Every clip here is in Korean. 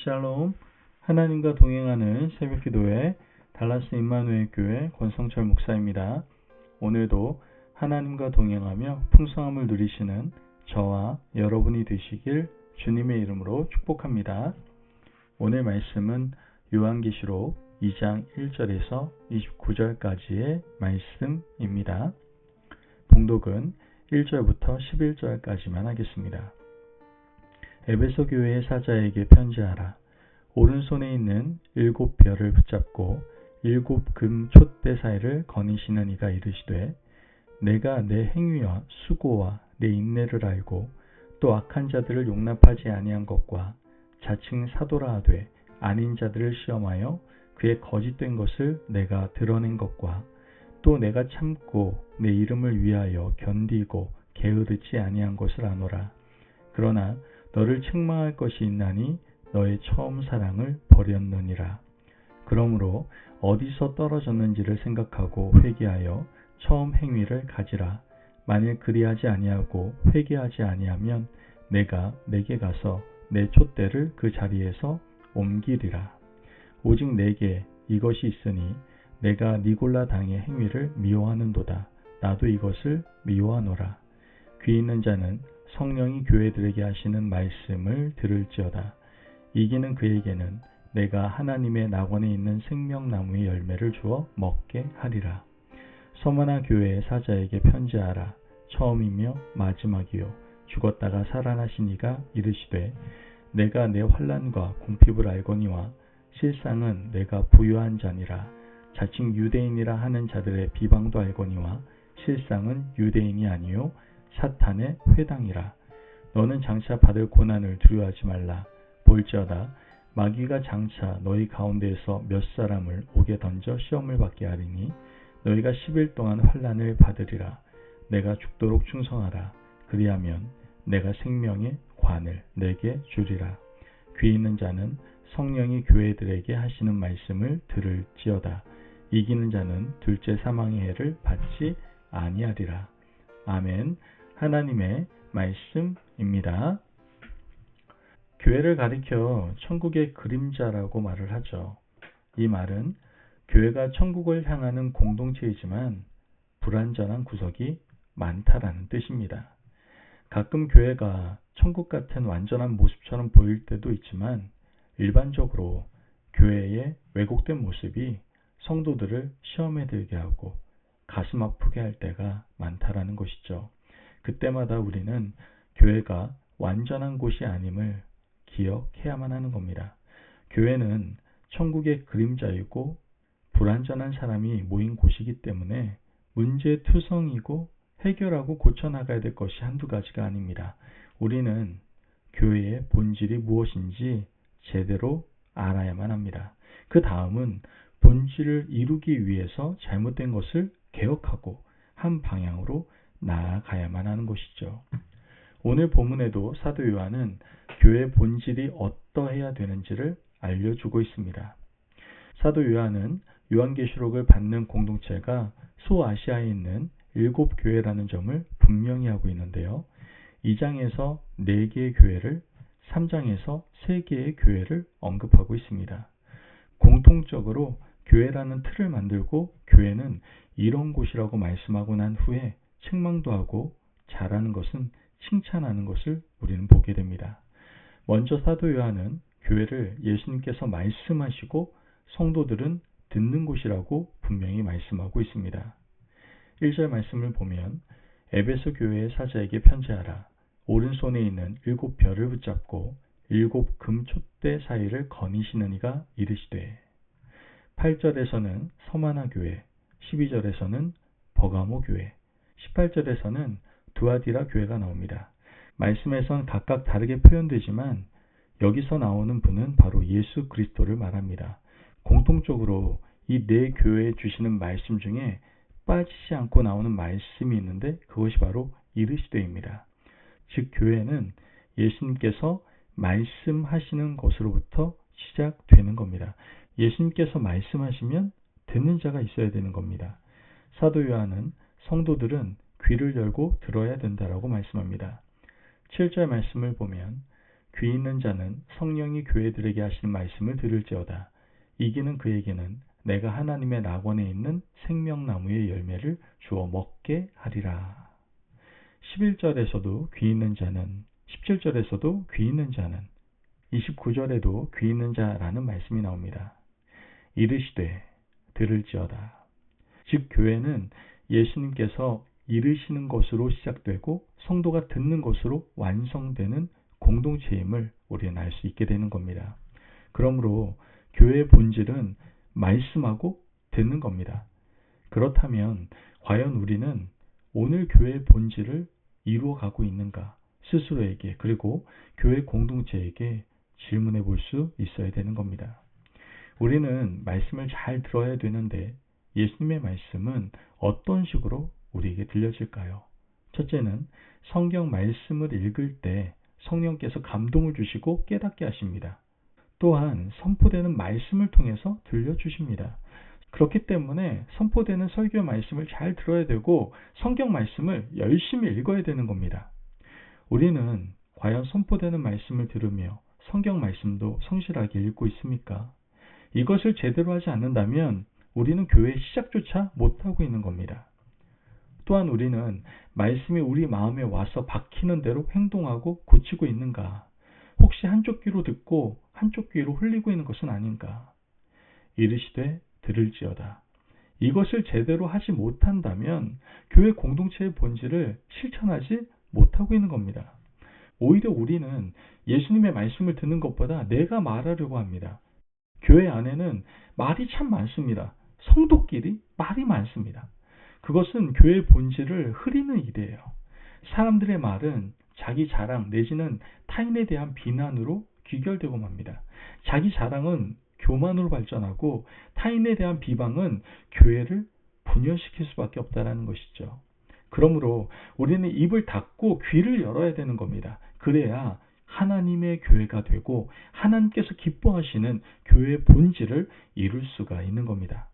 샬롬, 하나님과 동행하는 새벽기도회 달라스 임마누엘 교회 권성철 목사입니다. 오늘도 하나님과 동행하며 풍성함을 누리시는 저와 여러분이 되시길 주님의 이름으로 축복합니다. 오늘 말씀은 요한계시록 2장 1절에서 29절까지의 말씀입니다. 봉독은 1절부터 11절까지만 하겠습니다. 에베소 교회의 사자에게 편지하라. 오른손에 있는 7별을 붙잡고 7금 촛대 사이를 거니시는 이가 이르시되 내가 내 행위와 수고와 내 인내를 알고 또 악한 자들을 용납하지 아니한 것과 자칭 사도라 하되 아닌 자들을 시험하여 그의 거짓된 것을 내가 드러낸 것과 또 내가 참고 내 이름을 위하여 견디고 게으르지 아니한 것을 아노라. 그러나 너를 책망할 것이 있나니 너의 처음 사랑을 버렸느니라. 그러므로 어디서 떨어졌는지를 생각하고 회개하여 처음 행위를 가지라. 만일 그리하지 아니하고 회개하지 아니하면 내가 내게 가서 내 촛대를 그 자리에서 옮기리라. 오직 내게 이것이 있으니 내가 니골라 당의 행위를 미워하는도다. 나도 이것을 미워하노라. 귀 있는 자는 성령이 교회들에게 하시는 말씀을 들을지어다. 이기는 그에게는 내가 하나님의 낙원에 있는 생명나무의 열매를 주어 먹게 하리라. 서머나 교회의 사자에게 편지하라. 처음이며 마지막이요 죽었다가 살아나신 이가 이르시되 내가 내 환난과 궁핍을 알거니와 실상은 내가 부유한 자니라. 자칭 유대인이라 하는 자들의 비방도 알거니와 실상은 유대인이 아니요 사탄의 회당이라. 너는 장차 받을 고난을 두려워하지 말라. 볼지어다 마귀가 장차 너희 가운데에서 몇 사람을 옥에 던져 시험을 받게 하리니 너희가 10일 동안 환난을 받으리라. 내가 죽도록 충성하라. 그리하면 내가 생명의 관을 내게 주리라. 귀 있는 자는 성령이 교회들에게 하시는 말씀을 들을지어다. 이기는 자는 둘째 사망의 해를 받지 아니하리라. 아멘. 하나님의 말씀입니다. 교회를 가리켜 천국의 그림자라고 말을 하죠. 이 말은 교회가 천국을 향하는 공동체이지만 불완전한 구석이 많다라는 뜻입니다. 가끔 교회가 천국 같은 완전한 모습처럼 보일 때도 있지만 일반적으로 교회의 왜곡된 모습이 성도들을 시험에 들게 하고 가슴 아프게 할 때가 많다라는 것이죠. 그때마다 우리는 교회가 완전한 곳이 아님을 기억해야만 하는 겁니다. 교회는 천국의 그림자이고 불완전한 사람이 모인 곳이기 때문에 문제투성이고 해결하고 고쳐나가야 될 것이 한두 가지가 아닙니다. 우리는 교회의 본질이 무엇인지 제대로 알아야만 합니다. 그 다음은 본질을 이루기 위해서 잘못된 것을 개혁하고 한 방향으로 나아가야만 하는 것이죠. 오늘 본문에도 사도 요한은 교회의 본질이 어떠해야 되는지를 알려주고 있습니다. 사도 요한은 요한계시록을 받는 공동체가 소아시아에 있는 7교회라는 점을 분명히 하고 있는데요. 2장에서 4개의 교회를, 3장에서 3개의 교회를 언급하고 있습니다. 공통적으로 교회라는 틀을 만들고 교회는 이런 곳이라고 말씀하고 난 후에 책망도 하고 잘하는 것은 칭찬하는 것을 우리는 보게 됩니다. 먼저 사도 요한은 교회를 예수님께서 말씀하시고 성도들은 듣는 곳이라고 분명히 말씀하고 있습니다. 1절 말씀을 보면 에베소 교회의 사자에게 편지하라. 오른손에 있는 7별을 붙잡고 7금 촛대 사이를 거니시는 이가 이르시되 8절에서는 서마나 교회, 12절에서는 버가모 교회, 18절에서는 두아디라 교회가 나옵니다. 말씀에선 각각 다르게 표현되지만 여기서 나오는 분은 바로 예수 그리스도를 말합니다. 공통적으로 이 4교회에 주시는 말씀 중에 빠지지 않고 나오는 말씀이 있는데 그것이 바로 이르시되입니다. 즉 교회는 예수님께서 말씀하시는 것으로부터 시작되는 겁니다. 예수님께서 말씀하시면 듣는 자가 있어야 되는 겁니다. 사도 요한은 성도들은 귀를 열고 들어야 된다라고 말씀합니다. 7절 말씀을 보면 귀 있는 자는 성령이 교회들에게 하시는 말씀을 들을지어다. 이기는 그에게는 내가 하나님의 낙원에 있는 생명나무의 열매를 주어 먹게 하리라. 11절에서도 귀 있는 자는, 17절에서도 귀 있는 자는, 29절에도 귀 있는 자라는 말씀이 나옵니다. 이르시되 들을지어다. 즉 교회는 예수님께서 이르시는 것으로 시작되고 성도가 듣는 것으로 완성되는 공동체임을 우리는 알 수 있게 되는 겁니다. 그러므로 교회의 본질은 말씀하고 듣는 겁니다. 그렇다면 과연 우리는 오늘 교회의 본질을 이루어가고 있는가? 스스로에게 그리고 교회 공동체에게 질문해 볼 수 있어야 되는 겁니다. 우리는 말씀을 잘 들어야 되는데 예수님의 말씀은 어떤 식으로 우리에게 들려질까요? 첫째는 성경 말씀을 읽을 때 성령께서 감동을 주시고 깨닫게 하십니다. 또한 선포되는 말씀을 통해서 들려주십니다. 그렇기 때문에 선포되는 설교 말씀을 잘 들어야 되고 성경 말씀을 열심히 읽어야 되는 겁니다. 우리는 과연 선포되는 말씀을 들으며 성경 말씀도 성실하게 읽고 있습니까? 이것을 제대로 하지 않는다면 우리는 교회의 시작조차 못하고 있는 겁니다. 또한 우리는 말씀이 우리 마음에 와서 박히는 대로 행동하고 고치고 있는가? 혹시 한쪽 귀로 듣고 한쪽 귀로 흘리고 있는 것은 아닌가? 이르시되 들을지어다. 이것을 제대로 하지 못한다면 교회 공동체의 본질을 실천하지 못하고 있는 겁니다. 오히려 우리는 예수님의 말씀을 듣는 것보다 내가 말하려고 합니다. 교회 안에는 말이 참 많습니다. 성도끼리 말이 많습니다. 그것은 교회의 본질을 흐리는 일이에요. 사람들의 말은 자기 자랑 내지는 타인에 대한 비난으로 귀결되고 맙니다. 자기 자랑은 교만으로 발전하고 타인에 대한 비방은 교회를 분열시킬 수밖에 없다는 것이죠. 그러므로 우리는 입을 닫고 귀를 열어야 되는 겁니다. 그래야 하나님의 교회가 되고 하나님께서 기뻐하시는 교회의 본질을 이룰 수가 있는 겁니다.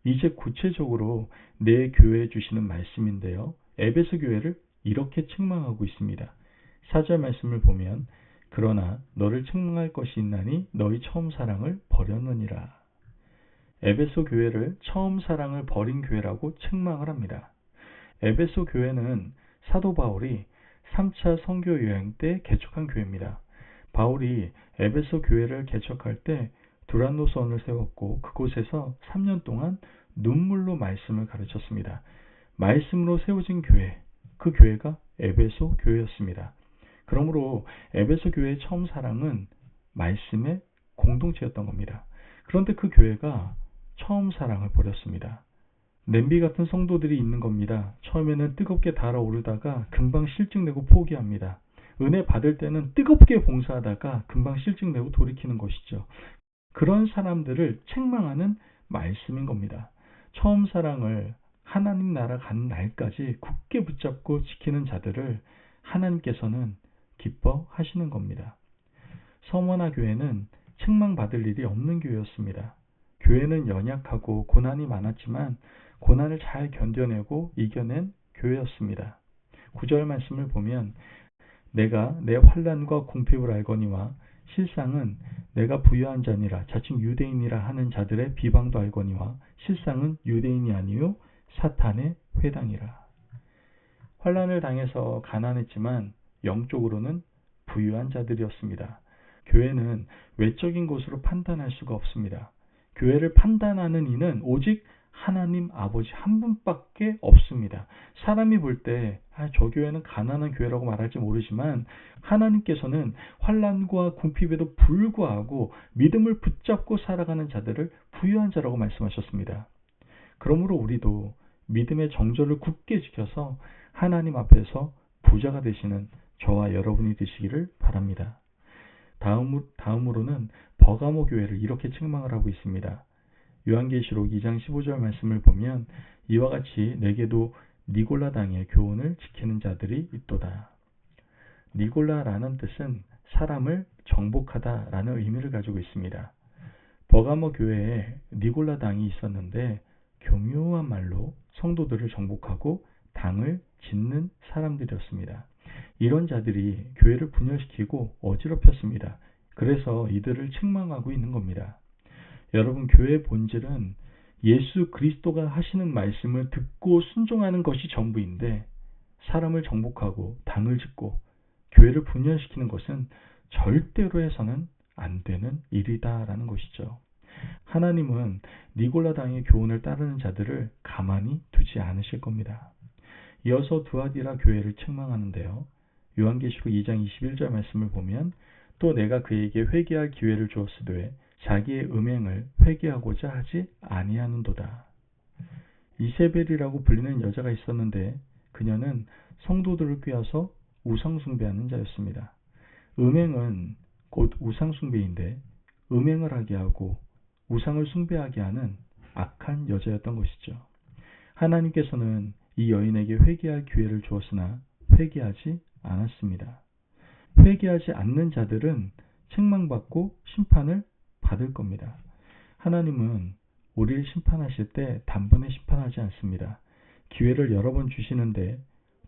이제 구체적으로 내 교회에 주시는 말씀인데요. 에베소 교회를 이렇게 책망하고 있습니다. 4절 말씀을 보면 그러나 너를 책망할 것이 있나니 너희 처음 사랑을 버렸느니라. 에베소 교회를 처음 사랑을 버린 교회라고 책망을 합니다. 에베소 교회는 사도 바울이 3차 선교 여행 때 개척한 교회입니다. 바울이 에베소 교회를 개척할 때 두란노선을 세웠고 그곳에서 3년 동안 눈물로 말씀을 가르쳤습니다. 말씀으로 세워진 교회, 그 교회가 에베소 교회였습니다. 그러므로 에베소 교회의 처음 사랑은 말씀의 공동체였던 겁니다. 그런데 그 교회가 처음 사랑을 버렸습니다. 냄비 같은 성도들이 있는 겁니다. 처음에는 뜨겁게 달아오르다가 금방 실증내고 포기합니다. 은혜 받을 때는 뜨겁게 봉사하다가 금방 실증내고 돌이키는 것이죠. 그런 사람들을 책망하는 말씀인 겁니다. 처음 사랑을 하나님 나라 가는 날까지 굳게 붙잡고 지키는 자들을 하나님께서는 기뻐하시는 겁니다. 서머나 교회는 책망받을 일이 없는 교회였습니다. 교회는 연약하고 고난이 많았지만 고난을 잘 견뎌내고 이겨낸 교회였습니다. 9절 말씀을 보면 내가 내 환난과 궁핍을 알거니와 실상은 내가 부유한 자니라 자칭 유대인이라 하는 자들의 비방도 알거니와 실상은 유대인이 아니요 사탄의 회당이라. 환난을 당해서 가난했지만 영적으로는 부유한 자들이었습니다. 교회는 외적인 것으로 판단할 수가 없습니다. 교회를 판단하는 이는 오직 하나님 아버지 한 분밖에 없습니다. 사람이 볼 때 저 교회는 가난한 교회라고 말할지 모르지만 하나님께서는 환난과 궁핍에도 불구하고 믿음을 붙잡고 살아가는 자들을 부유한 자라고 말씀하셨습니다. 그러므로 우리도 믿음의 정절을 굳게 지켜서 하나님 앞에서 부자가 되시는 저와 여러분이 되시기를 바랍니다. 다음으로는 버가모 교회를 이렇게 책망을 하고 있습니다. 요한계시록 2장 15절 말씀을 보면 이와 같이 내게도 니골라당의 교훈을 지키는 자들이 있도다. 니골라라는 뜻은 사람을 정복하다라는 의미를 가지고 있습니다. 버가모 교회에 니골라당이 있었는데 교묘한 말로 성도들을 정복하고 당을 짓는 사람들이었습니다. 이런 자들이 교회를 분열시키고 어지럽혔습니다. 그래서 이들을 책망하고 있는 겁니다. 여러분, 교회의 본질은 예수 그리스도가 하시는 말씀을 듣고 순종하는 것이 전부인데, 사람을 정복하고 당을 짓고 교회를 분열시키는 것은 절대로 해서는 안 되는 일이다라는 것이죠. 하나님은 니골라당의 교훈을 따르는 자들을 가만히 두지 않으실 겁니다. 이어서 두아디라 교회를 책망하는데요. 요한계시록 2장 21절 말씀을 보면, 또 내가 그에게 회개할 기회를 주었으되 자기의 음행을 회개하고자 하지 아니하는도다. 이세벨이라고 불리는 여자가 있었는데, 그녀는 성도들을 꾀어서 우상숭배하는 자였습니다. 음행은 곧 우상숭배인데, 음행을 하게 하고 우상을 숭배하게 하는 악한 여자였던 것이죠. 하나님께서는 이 여인에게 회개할 기회를 주었으나 회개하지 않았습니다. 회개하지 않는 자들은 책망받고 심판을 받을 겁니다. 하나님은 우리를 심판하실 때 단번에 심판하지 않습니다. 기회를 여러 번 주시는데,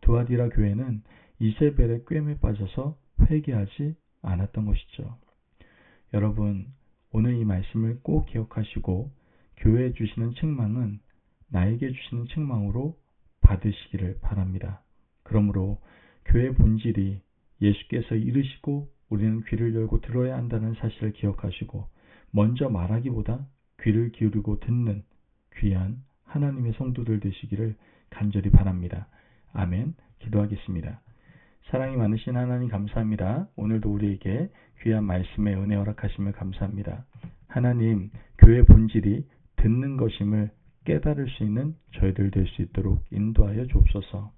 두아디라 교회는 이세벨의 꿰매 빠져서 회개하지 않았던 것이죠. 여러분, 오늘 이 말씀을 꼭 기억하시고 교회에 주시는 책망은 나에게 주시는 책망으로 받으시기를 바랍니다. 그러므로 교회의 본질이 예수께서 이르시고 우리는 귀를 열고 들어야 한다는 사실을 기억하시고, 먼저 말하기보다 귀를 기울이고 듣는 귀한 하나님의 성도들 되시기를 간절히 바랍니다. 아멘. 기도하겠습니다. 사랑이 많으신 하나님, 감사합니다. 오늘도 우리에게 귀한 말씀의 은혜 허락하심을 감사합니다. 하나님, 교회의 본질이 듣는 것임을 깨달을 수 있는 저희들 될 수 있도록 인도하여 주옵소서.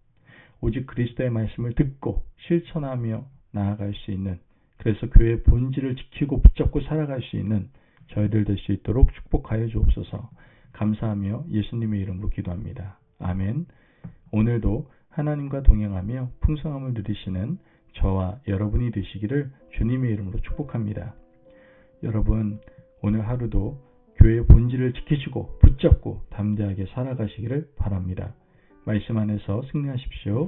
오직 그리스도의 말씀을 듣고 실천하며 나아갈 수 있는, 그래서 교회의 본질을 지키고 붙잡고 살아갈 수 있는 저희들 될 수 있도록 축복하여 주옵소서. 감사하며 예수님의 이름으로 기도합니다. 아멘. 오늘도 하나님과 동행하며 풍성함을 누리시는 저와 여러분이 되시기를 주님의 이름으로 축복합니다. 여러분, 오늘 하루도 교회의 본질을 지키시고 붙잡고 담대하게 살아가시기를 바랍니다. 말씀 안에서 승리하십시오.